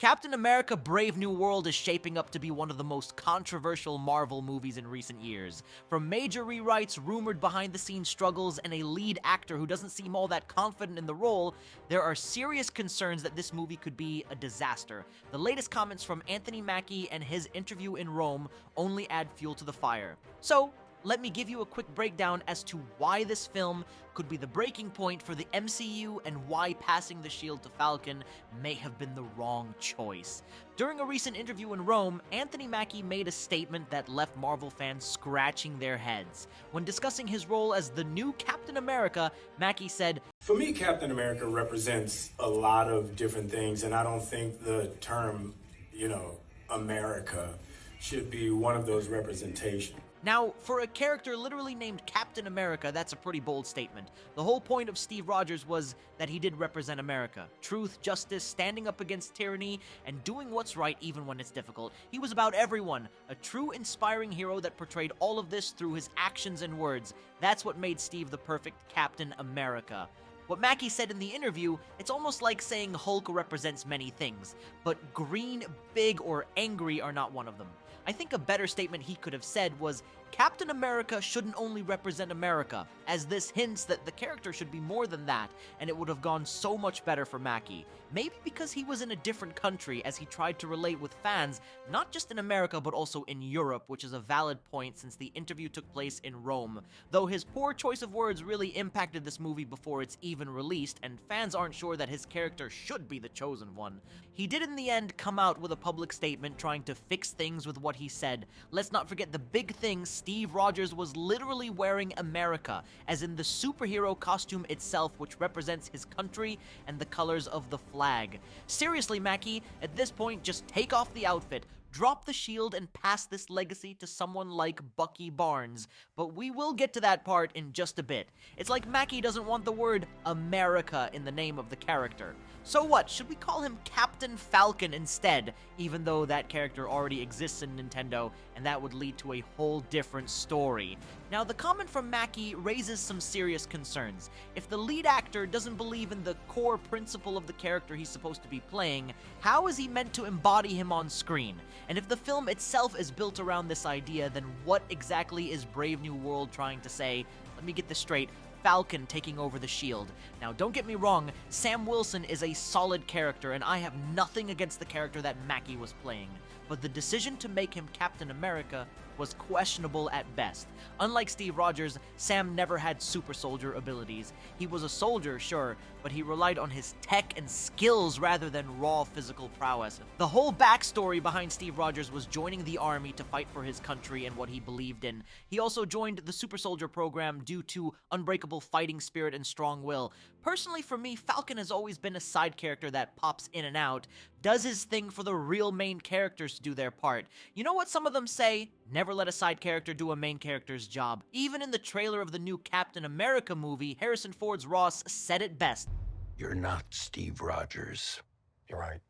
Captain America: Brave New World is shaping up to be one of the most controversial Marvel movies in recent years. From major rewrites, rumored behind-the-scenes struggles, and a lead actor who doesn't seem all that confident in the role, there are serious concerns that this movie could be a disaster. The latest comments from Anthony Mackie and his interview in Rome only add fuel to the fire. So, let me give you a quick breakdown as to why this film could be the breaking point for the MCU and why passing the shield to Falcon may have been the wrong choice. During a recent interview in Rome, Anthony Mackie made a statement that left Marvel fans scratching their heads. When discussing his role as the new Captain America, Mackie said, "For me, Captain America represents a lot of different things, and I don't think the term, America should be one of those representations." Now, for a character literally named Captain America, that's a pretty bold statement. The whole point of Steve Rogers was that he did represent America. Truth, justice, standing up against tyranny, and doing what's right even when it's difficult. He was about everyone, a true inspiring hero that portrayed all of this through his actions and words. That's what made Steve the perfect Captain America. What Mackie said in the interview, it's almost like saying Hulk represents many things, but green, big, or angry are not one of them. I think a better statement he could have said was, Captain America shouldn't only represent America, as this hints that the character should be more than that, and it would have gone so much better for Mackie. Maybe because he was in a different country as he tried to relate with fans, not just in America but also in Europe, which is a valid point since the interview took place in Rome. Though his poor choice of words really impacted this movie before it's even released, and fans aren't sure that his character should be the chosen one. He did in the end come out with a public statement trying to fix things with what he said. Let's not forget the big thing: Steve Rogers was literally wearing America, as in the superhero costume itself, which represents his country and the colors of the flag. Seriously, Mackie, at this point, just take off the outfit, drop the shield, and pass this legacy to someone like Bucky Barnes. But we will get to that part in just a bit. It's like Mackie doesn't want the word America in the name of the character. So what, should we call him Captain Falcon instead, even though that character already exists in Nintendo, and that would lead to a whole different story? Now, the comment from Mackie raises some serious concerns. If the lead actor doesn't believe in the core principle of the character he's supposed to be playing, how is he meant to embody him on screen? And if the film itself is built around this idea, then what exactly is Brave New World trying to say? Let me get this straight. Falcon taking over the shield. Now, don't get me wrong, Sam Wilson is a solid character, and I have nothing against the character that Mackie was playing. But the decision to make him Captain America was questionable at best. Unlike Steve Rogers, Sam never had super soldier abilities. He was a soldier, sure, but he relied on his tech and skills rather than raw physical prowess. The whole backstory behind Steve Rogers was joining the army to fight for his country and what he believed in. He also joined the super soldier program due to unbreakable fighting spirit and strong will. Personally, for me, Falcon has always been a side character that pops in and out, does his thing for the real main characters to do their part. You know what some of them say? Never let a side character do a main character's job. Even in the trailer of the new Captain America movie, Harrison Ford's Ross said it best. "You're not Steve Rogers." You're right.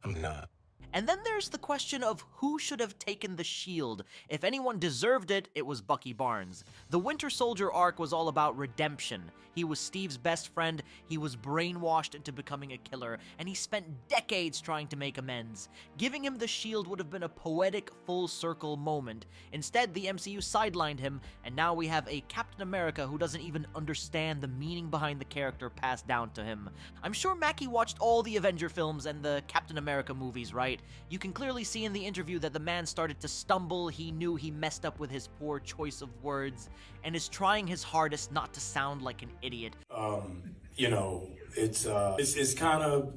I'm not. And then there's the question of who should have taken the shield. If anyone deserved it, it was Bucky Barnes. The Winter Soldier arc was all about redemption. He was Steve's best friend, he was brainwashed into becoming a killer, and he spent decades trying to make amends. Giving him the shield would have been a poetic full-circle moment. Instead, the MCU sidelined him, and now we have a Captain America who doesn't even understand the meaning behind the character passed down to him. I'm sure Mackie watched all the Avenger films and the Captain America movies, right? You can clearly see in the interview that the man started to stumble. He knew he messed up with his poor choice of words, and is trying his hardest not to sound like an idiot. This is kind of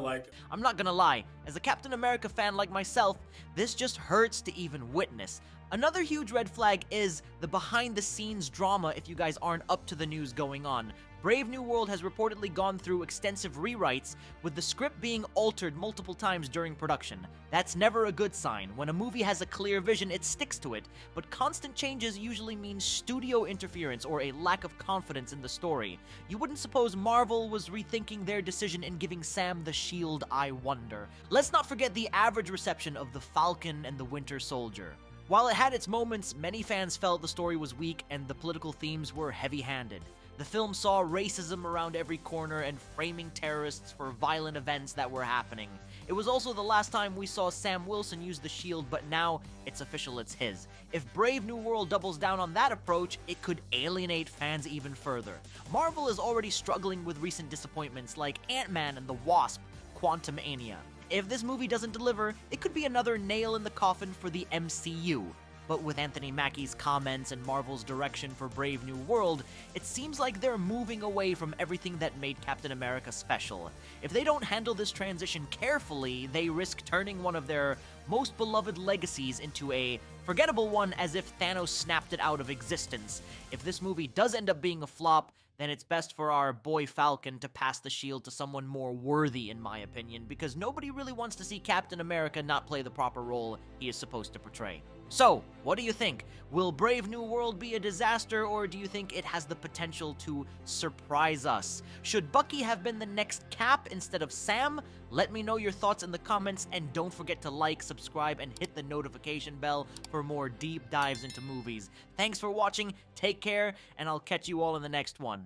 like... I'm not gonna lie, as a Captain America fan like myself, this just hurts to even witness. Another huge red flag is the behind-the-scenes drama if you guys aren't up to the news going on. Brave New World has reportedly gone through extensive rewrites, with the script being altered multiple times during production. That's never a good sign. When a movie has a clear vision, it sticks to it, but constant changes usually mean studio interference or a lack of confidence in the story. You wouldn't suppose Marvel was rethinking their decision in giving Sam the shield, I wonder. Let's not forget the average reception of The Falcon and the Winter Soldier. While it had its moments, many fans felt the story was weak and the political themes were heavy-handed. The film saw racism around every corner and framing terrorists for violent events that were happening. It was also the last time we saw Sam Wilson use the shield, but now it's official, it's his. If Brave New World doubles down on that approach, it could alienate fans even further. Marvel is already struggling with recent disappointments like Ant-Man and the Wasp, Quantumania. If this movie doesn't deliver, it could be another nail in the coffin for the MCU. But with Anthony Mackie's comments and Marvel's direction for Brave New World, it seems like they're moving away from everything that made Captain America special. If they don't handle this transition carefully, they risk turning one of their most beloved legacies into a forgettable one, as if Thanos snapped it out of existence. If this movie does end up being a flop, then it's best for our boy Falcon to pass the shield to someone more worthy, in my opinion, because nobody really wants to see Captain America not play the proper role he is supposed to portray. So, what do you think? Will Brave New World be a disaster, or do you think it has the potential to surprise us? Should Bucky have been the next Cap instead of Sam? Let me know your thoughts in the comments, and don't forget to like, subscribe, and hit the notification bell for more deep dives into movies. Thanks for watching, take care, and I'll catch you all in the next one.